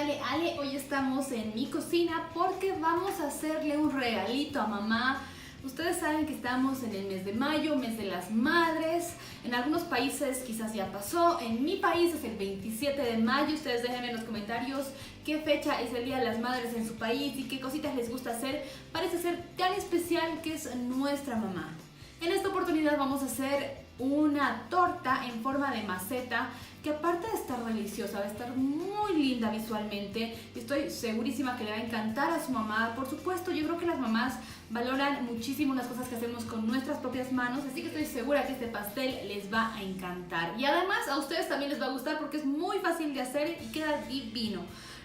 Ale, hoy estamos en mi cocina porque vamos a hacerle un regalito a mamá. Ustedes saben que estamos en el mes de mayo, mes de las madres. En algunos países quizás ya pasó. En mi país es el 27 de mayo. Ustedes déjenme en los comentarios qué fecha es el Día de las Madres en su país y qué cositas les gusta hacer. Parece ser tan especial que es nuestra mamá. En esta oportunidad vamos a hacer una torta en forma de maceta que aparte de estar deliciosa, va a estar muy linda visualmente y estoy segurísima que le va a encantar a su mamá. Por supuesto, yo creo que las mamás valoran muchísimo las cosas que hacemos con nuestras propias manos, así que estoy segura que este pastel les va a encantar. Y además a ustedes también les va a gustar porque es muy fácil de hacer y queda divino.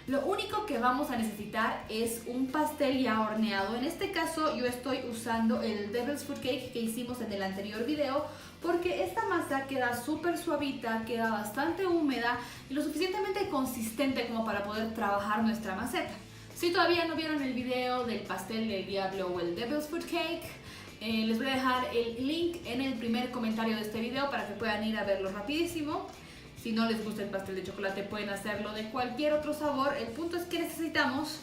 Lo único que vamos a necesitar es un pastel ya horneado. En este caso yo estoy usando el Devil's Food Cake que hicimos en el anterior video porque esta masa queda súper suavita, queda bastante húmeda y lo suficientemente consistente como para poder trabajar nuestra maceta. Si todavía no vieron el video del pastel del diablo o el Devil's Food Cake, les voy a dejar el link en el primer comentario de este video para que puedan ir a verlo rapidísimo. Si no les gusta el pastel de chocolate pueden hacerlo de cualquier otro sabor. El punto es que necesitamos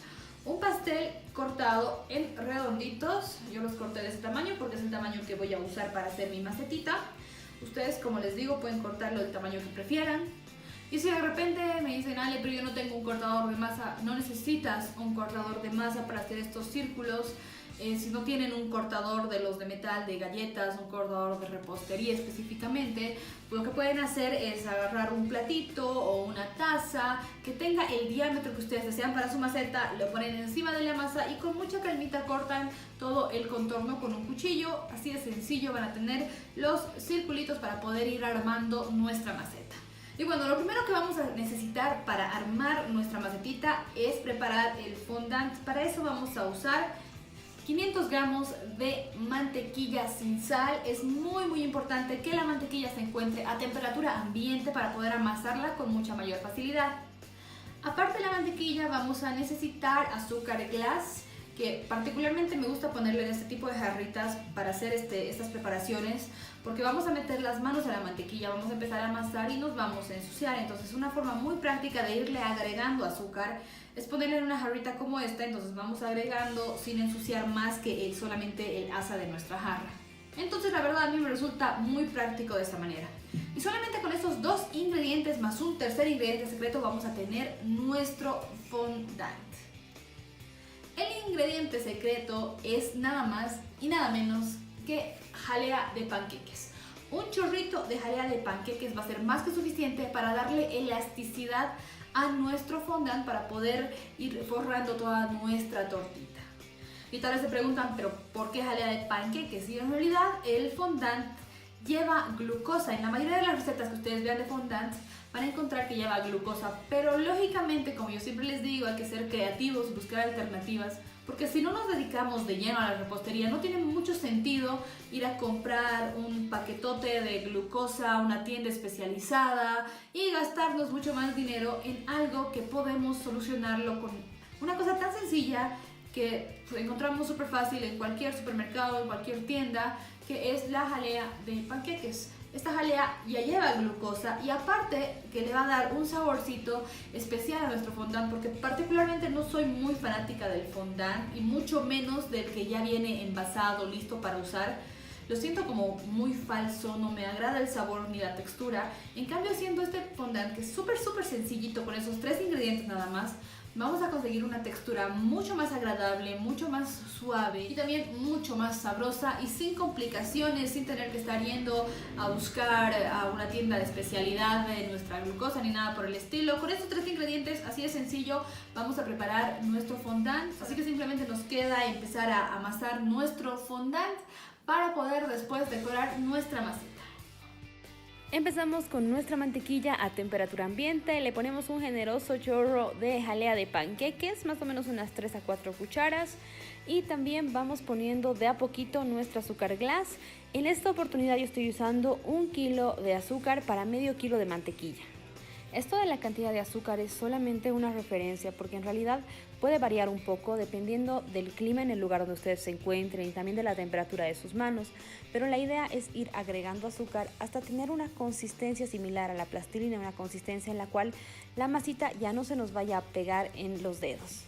un pastel cortado en redonditos. Yo los corté de ese tamaño porque es el tamaño que voy a usar para hacer mi macetita. Ustedes, como les digo, pueden cortarlo del tamaño que prefieran. Y si de repente me dicen, Ale, pero yo no tengo un cortador de masa, no necesitas un cortador de masa para hacer estos círculos. Si no tienen un cortador de los de metal, de galletas, un cortador de repostería específicamente, lo que pueden hacer es agarrar un platito o una taza que tenga el diámetro que ustedes desean para su maceta, lo ponen encima de la masa y con mucha calmita cortan todo el contorno con un cuchillo. Así de sencillo van a tener los circulitos para poder ir armando nuestra maceta. Y bueno, lo primero que vamos a necesitar para armar nuestra macetita es preparar el fondant. Para eso vamos a usar 500 gramos de mantequilla sin sal. Es muy importante que la mantequilla se encuentre a temperatura ambiente para poder amasarla con mucha mayor facilidad. Aparte de la mantequilla vamos a necesitar azúcar glass, que particularmente me gusta ponerle en este tipo de jarritas para hacer estas preparaciones, porque vamos a meter las manos a la mantequilla, vamos a empezar a amasar y nos vamos a ensuciar. Entonces una forma muy práctica de irle agregando azúcar es ponerle en una jarrita como esta. Entonces vamos agregando sin ensuciar más que solamente el asa de nuestra jarra. Entonces la verdad a mí me resulta muy práctico de esta manera. Y solamente con estos dos ingredientes más un tercer ingrediente secreto vamos a tener nuestro fondant. El ingrediente secreto es nada más y nada menos que jalea de panqueques. Un chorrito de jalea de panqueques va a ser más que suficiente para darle elasticidad a nuestro fondant para poder ir forrando toda nuestra tortita. Y tal vez se preguntan, pero ¿por qué jalea de panqueques? Y en realidad el fondant lleva glucosa. En la mayoría de las recetas que ustedes vean de fondant van a encontrar que lleva glucosa, pero lógicamente, como yo siempre les digo, hay que ser creativos, buscar alternativas, porque si no nos dedicamos de lleno a la repostería, no tiene mucho sentido ir a comprar un paquetote de glucosa a una tienda especializada y gastarnos mucho más dinero en algo que podemos solucionarlo con una cosa tan sencilla que encontramos súper fácil en cualquier supermercado, en cualquier tienda, que es la jalea de panqueques. Esta jalea ya lleva glucosa y aparte que le va a dar un saborcito especial a nuestro fondant, porque particularmente no soy muy fanática del fondant y mucho menos del que ya viene envasado, listo para usar. Lo siento como muy falso, no me agrada el sabor ni la textura. En cambio, haciendo este fondant que es súper sencillito con esos tres ingredientes nada más, vamos a conseguir una textura mucho más agradable, mucho más suave y también mucho más sabrosa y sin complicaciones, sin tener que estar yendo a buscar a una tienda de especialidad de nuestra glucosa ni nada por el estilo. Con estos tres ingredientes, así de sencillo, vamos a preparar nuestro fondant. Así que simplemente nos queda empezar a amasar nuestro fondant para poder después decorar nuestra maceta. Empezamos con nuestra mantequilla a temperatura ambiente, le ponemos un generoso chorro de jalea de panqueques, más o menos unas 3 a 4 cucharas, y también vamos poniendo de a poquito nuestro azúcar glass. En esta oportunidad yo estoy usando 1 kilo de azúcar para medio kilo de mantequilla. Esto de la cantidad de azúcar es solamente una referencia porque en realidad puede variar un poco dependiendo del clima en el lugar donde ustedes se encuentren y también de la temperatura de sus manos, pero la idea es ir agregando azúcar hasta tener una consistencia similar a la plastilina, una consistencia en la cual la masita ya no se nos vaya a pegar en los dedos.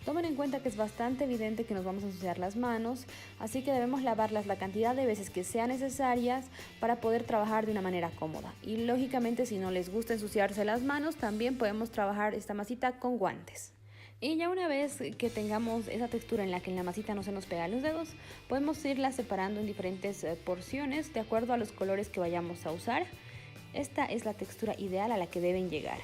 Tomen en cuenta que es bastante evidente que nos vamos a ensuciar las manos, así que debemos lavarlas la cantidad de veces que sean necesarias para poder trabajar de una manera cómoda. Y lógicamente, si no les gusta ensuciarse las manos, también podemos trabajar esta masita con guantes. Y ya una vez que tengamos esa textura en la que la masita no se nos pega a los dedos, podemos irla separando en diferentes porciones de acuerdo a los colores que vayamos a usar. Esta es la textura ideal a la que deben llegar.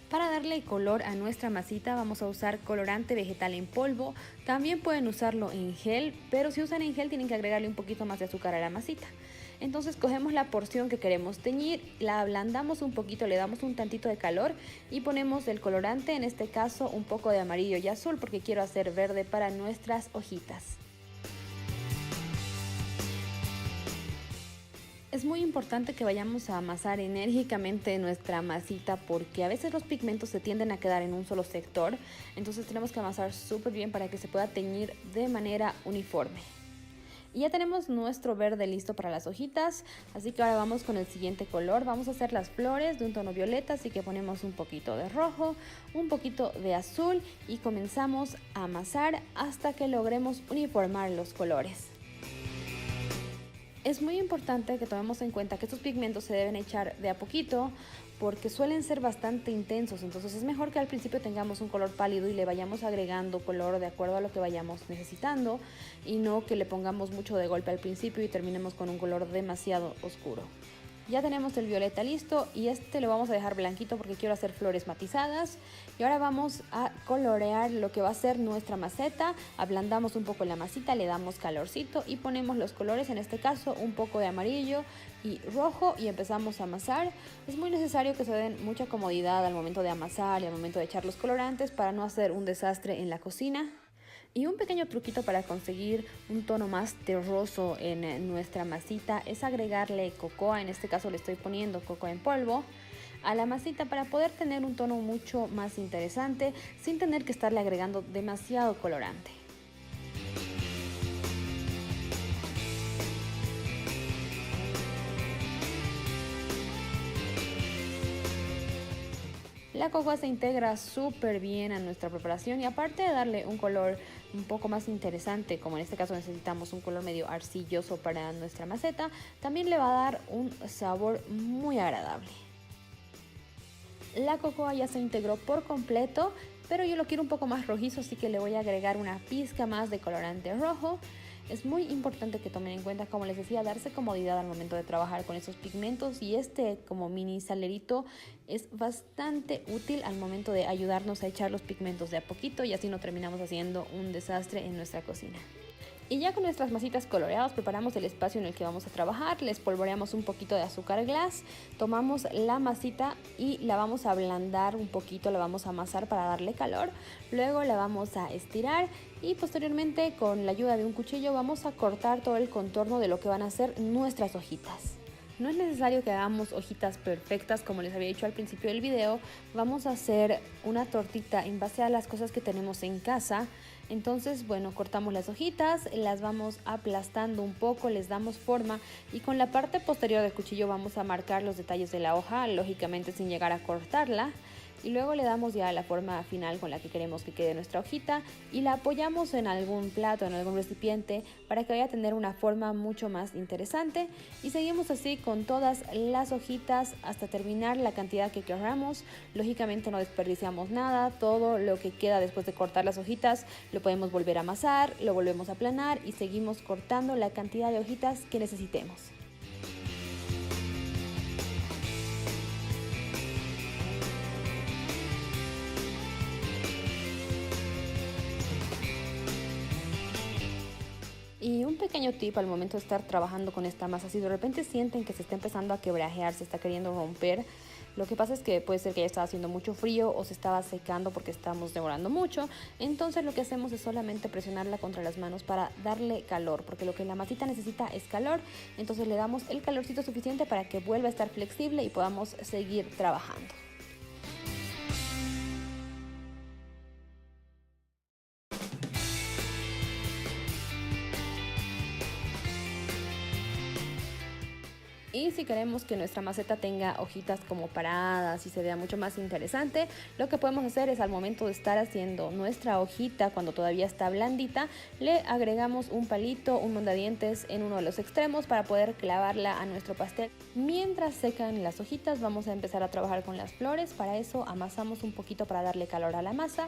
Para darle color a nuestra masita vamos a usar colorante vegetal en polvo. También pueden usarlo en gel, pero si usan en gel tienen que agregarle un poquito más de azúcar a la masita. Entonces cogemos la porción que queremos teñir, la ablandamos un poquito, le damos un tantito de calor y ponemos el colorante, en este caso un poco de amarillo y azul porque quiero hacer verde para nuestras hojitas. Es muy importante que vayamos a amasar enérgicamente nuestra masita porque a veces los pigmentos se tienden a quedar en un solo sector, entonces tenemos que amasar súper bien para que se pueda teñir de manera uniforme. Y ya tenemos nuestro verde listo para las hojitas, así que ahora vamos con el siguiente color. Vamos a hacer las flores de un tono violeta, así que ponemos un poquito de rojo, un poquito de azul y comenzamos a amasar hasta que logremos uniformar los colores. Es muy importante que tomemos en cuenta que estos pigmentos se deben echar de a poquito porque suelen ser bastante intensos, entonces es mejor que al principio tengamos un color pálido y le vayamos agregando color de acuerdo a lo que vayamos necesitando y no que le pongamos mucho de golpe al principio y terminemos con un color demasiado oscuro. Ya tenemos el violeta listo y este lo vamos a dejar blanquito porque quiero hacer flores matizadas. Y ahora vamos a colorear lo que va a ser nuestra maceta. Ablandamos un poco la masita, le damos calorcito y ponemos los colores, en este caso un poco de amarillo y rojo y empezamos a amasar. Es muy necesario que se den mucha comodidad al momento de amasar y al momento de echar los colorantes para no hacer un desastre en la cocina. Y un pequeño truquito para conseguir un tono más terroso en nuestra masita es agregarle cocoa, en este caso le estoy poniendo coco en polvo a la masita para poder tener un tono mucho más interesante sin tener que estarle agregando demasiado colorante. La cocoa se integra súper bien a nuestra preparación y aparte de darle un color un poco más interesante, como en este caso necesitamos un color medio arcilloso para nuestra maceta, también le va a dar un sabor muy agradable. La cocoa ya se integró por completo, pero yo lo quiero un poco más rojizo, así que le voy a agregar una pizca más de colorante rojo. Es muy importante que tomen en cuenta, como les decía, darse comodidad al momento de trabajar con esos pigmentos y este como mini salerito es bastante útil al momento de ayudarnos a echar los pigmentos de a poquito y así no terminamos haciendo un desastre en nuestra cocina. Y ya con nuestras masitas coloreadas preparamos el espacio en el que vamos a trabajar, le espolvoreamos un poquito de azúcar glass, tomamos la masita y la vamos a ablandar un poquito, la vamos a amasar para darle calor, luego la vamos a estirar y posteriormente con la ayuda de un cuchillo vamos a cortar todo el contorno de lo que van a ser nuestras hojitas. No es necesario que hagamos hojitas perfectas, como les había dicho al principio del video. Vamos a hacer una tortita en base a las cosas que tenemos en casa. Entonces, bueno, cortamos las hojitas, las vamos aplastando un poco, les damos forma y con la parte posterior del cuchillo vamos a marcar los detalles de la hoja, lógicamente sin llegar a cortarla. Y luego le damos ya la forma final con la que queremos que quede nuestra hojita y la apoyamos en algún plato, en algún recipiente para que vaya a tener una forma mucho más interesante y seguimos así con todas las hojitas hasta terminar la cantidad que queramos. Lógicamente no desperdiciamos nada, todo lo que queda después de cortar las hojitas lo podemos volver a amasar, lo volvemos a aplanar y seguimos cortando la cantidad de hojitas que necesitemos. Y un pequeño tip al momento de estar trabajando con esta masa, si de repente sienten que se está empezando a quebrajear, se está queriendo romper, Lo que pasa es que puede ser que ya estaba haciendo mucho frío o se estaba secando porque estábamos demorando mucho. Entonces lo que hacemos es solamente presionarla contra las manos para darle calor, porque lo que la masita necesita es calor. Entonces le damos el calorcito suficiente para que vuelva a estar flexible y podamos seguir trabajando. Y si queremos que nuestra maceta tenga hojitas como paradas y se vea mucho más interesante, lo que podemos hacer es, al momento de estar haciendo nuestra hojita, cuando todavía está blandita, le agregamos un palito, un mondadientes en uno de los extremos para poder clavarla a nuestro pastel. Mientras secan las hojitas, vamos a empezar a trabajar con las flores. Para eso amasamos un poquito para darle calor a la masa.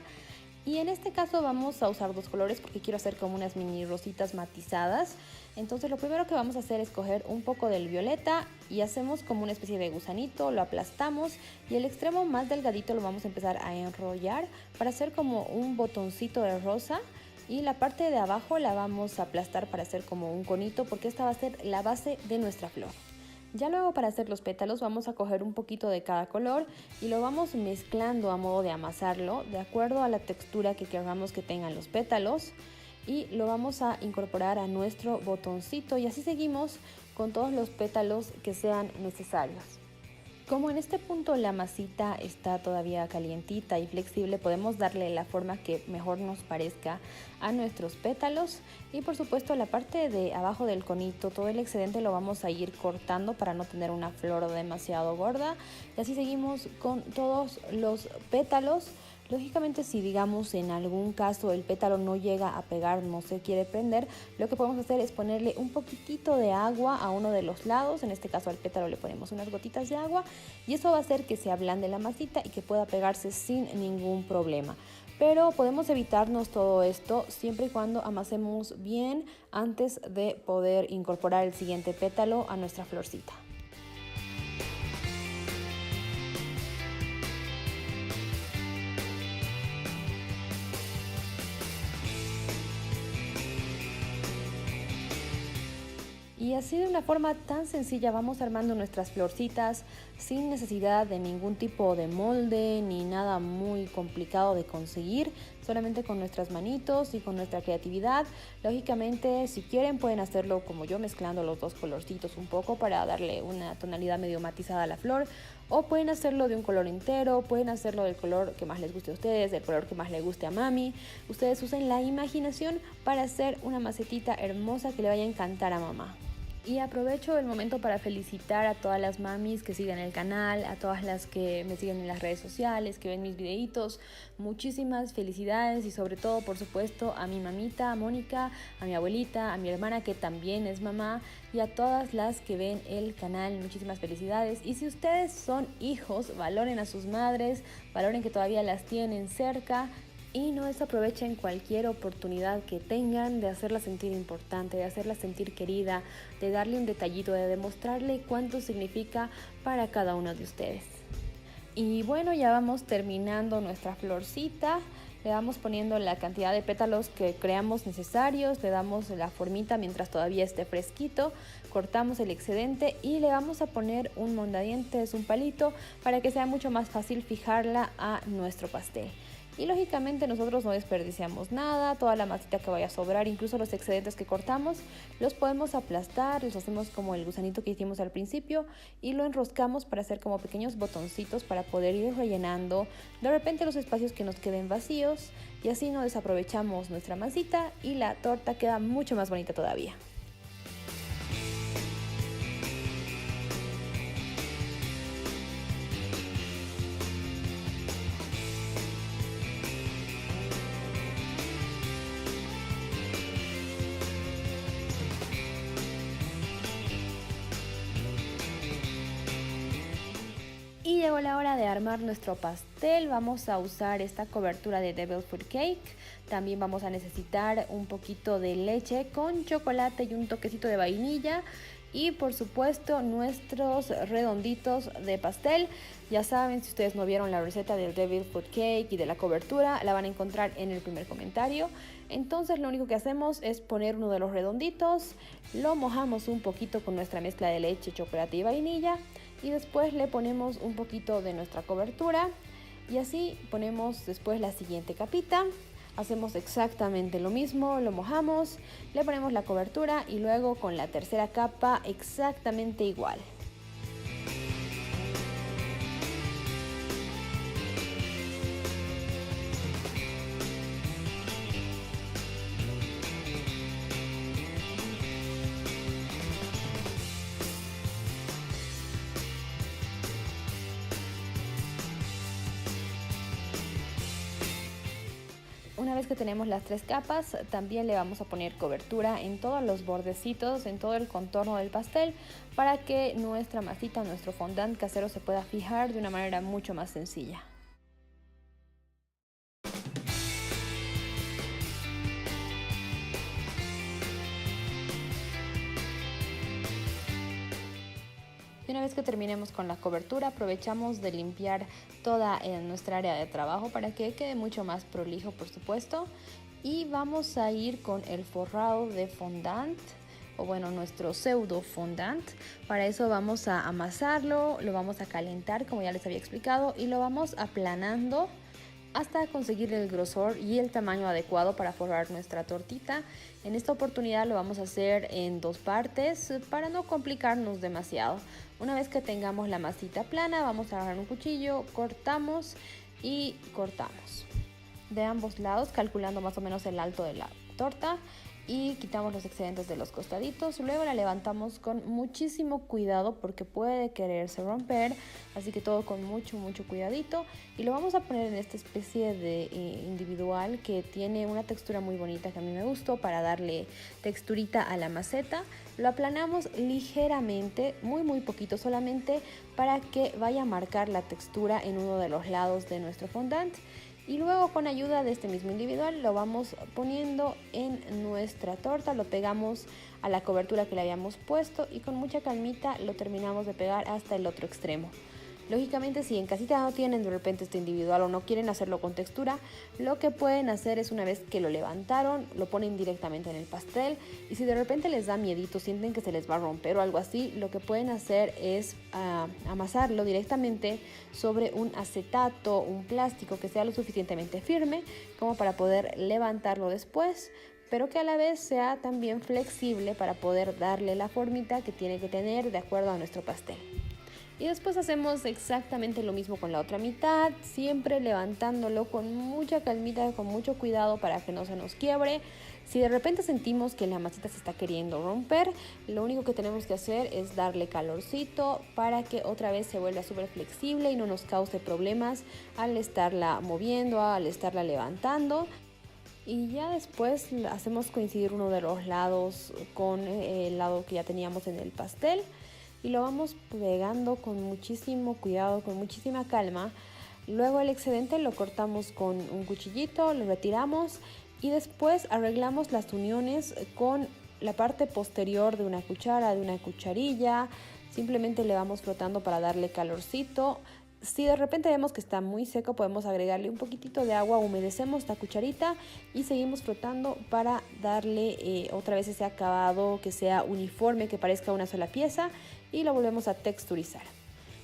Y en este caso vamos a usar dos colores porque quiero hacer como unas mini rositas matizadas. Entonces lo primero que vamos a hacer es coger un poco del violeta y hacemos como una especie de gusanito, lo aplastamos y el extremo más delgadito lo vamos a empezar a enrollar para hacer como un botoncito de rosa. Y la parte de abajo la vamos a aplastar para hacer como un conito, porque esta va a ser la base de nuestra flor. Ya luego, para hacer los pétalos, vamos a coger un poquito de cada color y lo vamos mezclando a modo de amasarlo de acuerdo a la textura que queramos que tengan los pétalos, y lo vamos a incorporar a nuestro botoncito, y así seguimos con todos los pétalos que sean necesarios. Como en este punto la masita está todavía calientita y flexible, podemos darle la forma que mejor nos parezca a nuestros pétalos. Y por supuesto, la parte de abajo del conito, todo el excedente lo vamos a ir cortando para no tener una flor demasiado gorda. Y así seguimos con todos los pétalos. Lógicamente, si digamos en algún caso el pétalo no llega a pegar, no se quiere prender, lo que podemos hacer es ponerle un poquitito de agua a uno de los lados. En este caso al pétalo le ponemos unas gotitas de agua y eso va a hacer que se ablande la masita y que pueda pegarse sin ningún problema. Pero podemos evitarnos todo esto siempre y cuando amasemos bien antes de poder incorporar el siguiente pétalo a nuestra florcita. Y así, de una forma tan sencilla, vamos armando nuestras florcitas sin necesidad de ningún tipo de molde ni nada muy complicado de conseguir, solamente con nuestras manitos y con nuestra creatividad. Lógicamente, si quieren pueden hacerlo como yo, mezclando los dos colorcitos un poco para darle una tonalidad medio matizada a la flor, o pueden hacerlo de un color entero, pueden hacerlo del color que más les guste a ustedes, del color que más le guste a mami. Ustedes usen la imaginación para hacer una macetita hermosa que le vaya a encantar a mamá. Y aprovecho el momento para felicitar a todas las mamis que siguen el canal, a todas las que me siguen en las redes sociales, que ven mis videitos. Muchísimas felicidades, y sobre todo, por supuesto, a mi mamita, a Mónica, a mi abuelita, a mi hermana que también es mamá, y a todas las que ven el canal. Muchísimas felicidades. Y si ustedes son hijos, valoren a sus madres, valoren que todavía las tienen cerca. Y no desaprovechen cualquier oportunidad que tengan de hacerla sentir importante, de hacerla sentir querida, de darle un detallito, de demostrarle cuánto significa para cada uno de ustedes. Y bueno, ya vamos terminando nuestra florcita. Le vamos poniendo la cantidad de pétalos que creamos necesarios, le damos la formita mientras todavía esté fresquito, cortamos el excedente y le vamos a poner un mondadientes, un palito, para que sea mucho más fácil fijarla a nuestro pastel. Y lógicamente nosotros no desperdiciamos nada, toda la masita que vaya a sobrar, incluso los excedentes que cortamos, los podemos aplastar, los hacemos como el gusanito que hicimos al principio y lo enroscamos para hacer como pequeños botoncitos para poder ir rellenando de repente los espacios que nos queden vacíos, y así no desaprovechamos nuestra masita y la torta queda mucho más bonita todavía. Y llegó la hora de armar nuestro pastel. Vamos a usar esta cobertura de Devil Food Cake. También vamos a necesitar un poquito de leche con chocolate y un toquecito de vainilla. Y por supuesto nuestros redonditos de pastel. Ya saben, si ustedes no vieron la receta del Devil Food Cake y de la cobertura, la van a encontrar en el primer comentario. Entonces lo único que hacemos es poner uno de los redonditos, lo mojamos un poquito con nuestra mezcla de leche, chocolate y vainilla, y después le ponemos un poquito de nuestra cobertura y así ponemos después la siguiente capita. Hacemos exactamente lo mismo, lo mojamos, le ponemos la cobertura y luego con la tercera capa exactamente igual. Una vez que tenemos las 3 capas, también le vamos a poner cobertura en todos los bordecitos, en todo el contorno del pastel, para que nuestra masita, nuestro fondant casero se pueda fijar de una manera mucho más sencilla. Y una vez que terminemos con la cobertura, aprovechamos de limpiar toda nuestra área de trabajo para que quede mucho más prolijo, por supuesto. Y vamos a ir con el forrado de fondant, o bueno, nuestro pseudo fondant. Para eso vamos a amasarlo, lo vamos a calentar, como ya les había explicado, y lo vamos aplanando hasta conseguir el grosor y el tamaño adecuado para forrar nuestra tortita. En esta oportunidad lo vamos a hacer en 2 partes para no complicarnos demasiado. Una vez que tengamos la masita plana, vamos a agarrar un cuchillo, cortamos y cortamos de ambos lados, calculando más o menos el alto de la torta, y quitamos los excedentes de los costaditos. Luego la levantamos con muchísimo cuidado porque puede quererse romper, así que todo con mucho cuidadito, y lo vamos a poner en esta especie de individual que tiene una textura muy bonita que a mí me gustó para darle texturita a la maceta. Lo aplanamos ligeramente, muy poquito, solamente para que vaya a marcar la textura en uno de los lados de nuestro fondant. Y luego con ayuda de este mismo individual lo vamos poniendo en nuestra torta, lo pegamos a la cobertura que le habíamos puesto y con mucha calmita lo terminamos de pegar hasta el otro extremo. Lógicamente, si en casita no tienen de repente este individual o no quieren hacerlo con textura, lo que pueden hacer es, una vez que lo levantaron, lo ponen directamente en el pastel, y si de repente les da miedito, sienten que se les va a romper o algo así, lo que pueden hacer es amasarlo directamente sobre un acetato, un plástico que sea lo suficientemente firme como para poder levantarlo después, pero que a la vez sea también flexible para poder darle la formita que tiene que tener de acuerdo a nuestro pastel. Y después hacemos exactamente lo mismo con la otra mitad, siempre levantándolo con mucha calmita, con mucho cuidado para que no se nos quiebre. Si de repente sentimos que la masita se está queriendo romper, lo único que tenemos que hacer es darle calorcito para que otra vez se vuelva súper flexible y no nos cause problemas al estarla moviendo, al estarla levantando. Y ya después hacemos coincidir uno de los lados con el lado que ya teníamos en el pastel. Y lo vamos pegando con muchísimo cuidado, con muchísima calma. Luego el excedente lo cortamos con un cuchillito, lo retiramos y después arreglamos las uniones con la parte posterior de una cuchara, de una cucharilla. Simplemente le vamos frotando para darle calorcito. Si de repente vemos que está muy seco, podemos agregarle un poquitito de agua, humedecemos la cucharita y seguimos frotando para darle otra vez ese acabado que sea uniforme, que parezca una sola pieza, y lo volvemos a texturizar.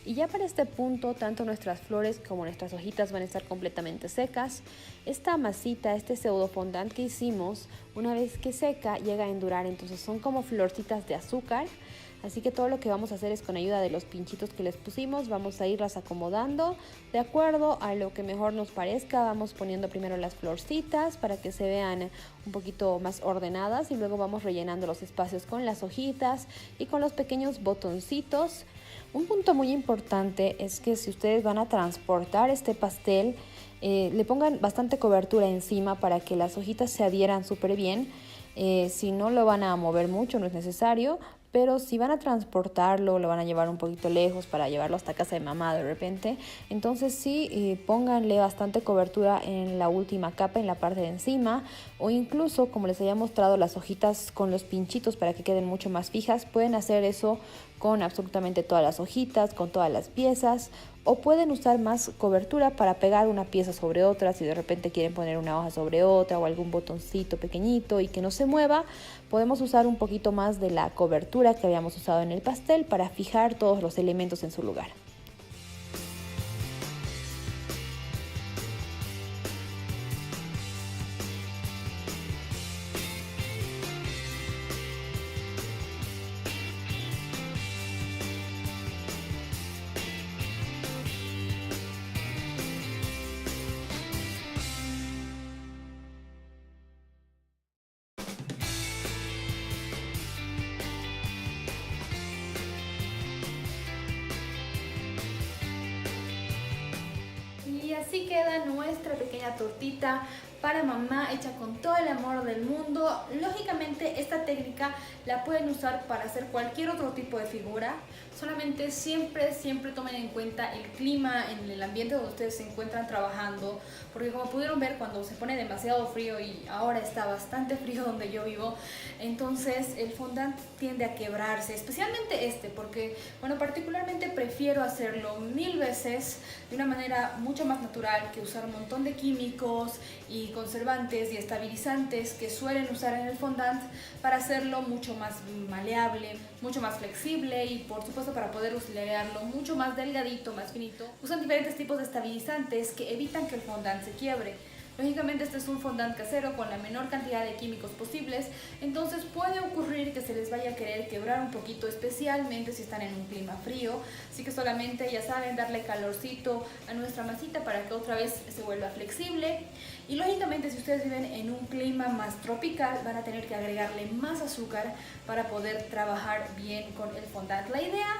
Y ya para este punto, tanto nuestras flores como nuestras hojitas van a estar completamente secas. Esta masita, este pseudo fondant que hicimos, una vez que seca, llega a endurar, entonces son como florcitas de azúcar. Así que todo lo que vamos a hacer es, con ayuda de los pinchitos que les pusimos, vamos a irlas acomodando de acuerdo a lo que mejor nos parezca. Vamos poniendo primero las florcitas para que se vean un poquito más ordenadas y luego vamos rellenando los espacios con las hojitas y con los pequeños botoncitos. Un punto muy importante es que si ustedes van a transportar este pastel, le pongan bastante cobertura encima para que las hojitas se adhieran súper bien. Si no lo van a mover mucho, no es necesario, pero si van a transportarlo, lo van a llevar un poquito lejos para llevarlo hasta casa de mamá de repente, entonces sí, pónganle bastante cobertura en la última capa, en la parte de encima, o incluso, como les había mostrado, las hojitas con los pinchitos para que queden mucho más fijas, pueden hacer eso con absolutamente todas las hojitas, con todas las piezas, o pueden usar más cobertura para pegar una pieza sobre otra si de repente quieren poner una hoja sobre otra o algún botoncito pequeñito y que no se mueva. Podemos usar un poquito más de la cobertura que habíamos usado en el pastel para fijar todos los elementos en su lugar. Y así queda nuestra pequeña tortita para mamá, hecha con todo el amor del mundo. Lógicamente esta técnica la pueden usar para hacer cualquier otro tipo de figura. Solamente siempre tomen en cuenta el clima, en el ambiente donde ustedes se encuentran trabajando, porque como pudieron ver, cuando se pone demasiado frío, y ahora está bastante frío donde yo vivo, entonces el fondant tiende a quebrarse, especialmente porque, bueno, particularmente prefiero hacerlo 1000 veces de una manera mucho más natural que usar un montón de químicos y conservantes y estabilizantes que suelen usar en el fondant, para hacerlo mucho más maleable, mucho más flexible y por supuesto para poder usarlo mucho más delgadito, más finito. Usan diferentes tipos de estabilizantes que evitan que el fondant se quiebre. Lógicamente este es un fondant casero con la menor cantidad de químicos posibles, entonces puede ocurrir que se les vaya a querer quebrar un poquito, especialmente si están en un clima frío. Así que solamente, ya saben, darle calorcito a nuestra masita para que otra vez se vuelva flexible. Y lógicamente si ustedes viven en un clima más tropical, van a tener que agregarle más azúcar para poder trabajar bien con el fondant. La idea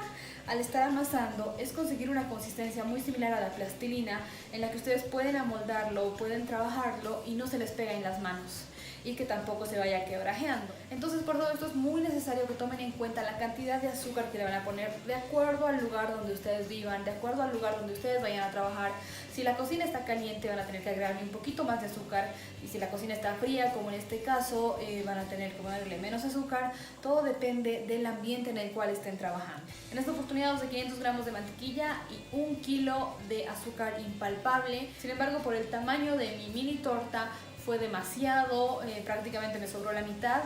al estar amasando es conseguir una consistencia muy similar a la plastilina, en la que ustedes pueden amoldarlo, pueden trabajarlo y no se les pega en las manos, y que tampoco se vaya quebrajeando. Entonces, por todo esto es muy necesario que tomen en cuenta la cantidad de azúcar que le van a poner de acuerdo al lugar donde ustedes vivan, de acuerdo al lugar donde ustedes vayan a trabajar. Si la cocina está caliente, van a tener que agregarle un poquito más de azúcar, y si la cocina está fría, como en este caso, van a tener que ponerle menos azúcar. Todo depende del ambiente en el cual estén trabajando. En esta oportunidad usé 500 gramos de mantequilla y 1 kilo de azúcar impalpable. Sin embargo, por el tamaño de mi mini torta, fue demasiado, prácticamente me sobró la mitad.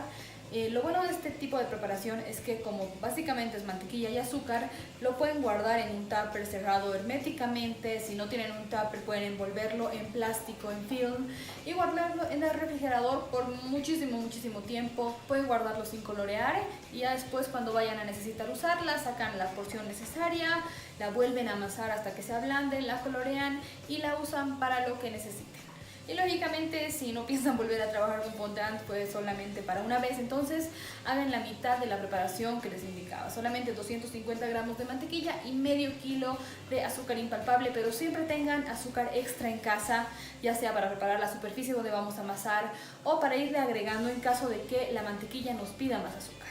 Lo bueno de este tipo de preparación es que, como básicamente es mantequilla y azúcar, lo pueden guardar en un tupper cerrado herméticamente. Si no tienen un tupper, pueden envolverlo en plástico, en film, y guardarlo en el refrigerador por muchísimo tiempo. Pueden guardarlo sin colorear, y ya después, cuando vayan a necesitar usarla, sacan la porción necesaria, la vuelven a amasar hasta que se ablande, la colorean y la usan para lo que necesiten. Y lógicamente, si no piensan volver a trabajar con fondant, pues solamente para una vez. Entonces hagan la mitad de la preparación que les indicaba, solamente 250 gramos de mantequilla y medio kilo de azúcar impalpable, pero siempre tengan azúcar extra en casa, ya sea para preparar la superficie donde vamos a amasar o para irle agregando en caso de que la mantequilla nos pida más azúcar.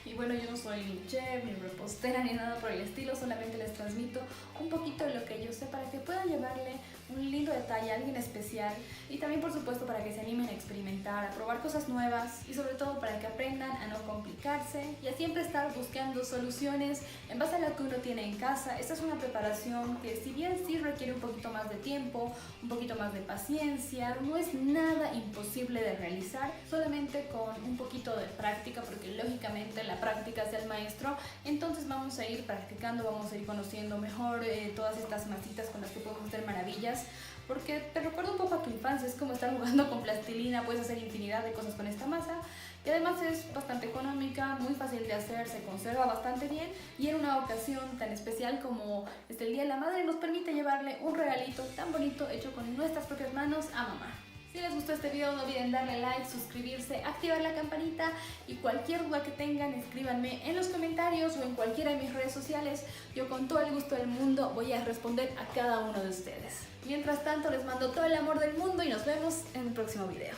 Y bueno, yo no soy ni chef, ni repostera, ni nada por el estilo, solamente les transmito un poquito de lo que yo sé para que puedan llevarle un lindo detalle a alguien especial, y también por supuesto para que se animen a experimentar, a probar cosas nuevas, y sobre todo para que aprendan a no complicarse y a siempre estar buscando soluciones en base a lo que uno tiene en casa. Esta es una preparación que, si bien sí requiere un poquito más de tiempo, un poquito más de paciencia, no es nada imposible de realizar, solamente con un poquito de práctica, porque lógicamente la práctica es el maestro. Entonces vamos a ir practicando, vamos a ir conociendo mejor todas estas masitas con las que podemos hacer maravillas, porque te recuerda un poco a tu infancia. Es como estar jugando con plastilina, puedes hacer infinidad de cosas con esta masa, y además es bastante económica, muy fácil de hacer, se conserva bastante bien, y en una ocasión tan especial como el Día de la Madre nos permite llevarle un regalito tan bonito hecho con nuestras propias manos a mamá. Si les gustó este video, no olviden darle like, suscribirse, activar la campanita, y cualquier duda que tengan, escríbanme en los comentarios o en cualquiera de mis redes sociales. Yo con todo el gusto del mundo voy a responder a cada uno de ustedes. Mientras tanto, les mando todo el amor del mundo y nos vemos en el próximo video.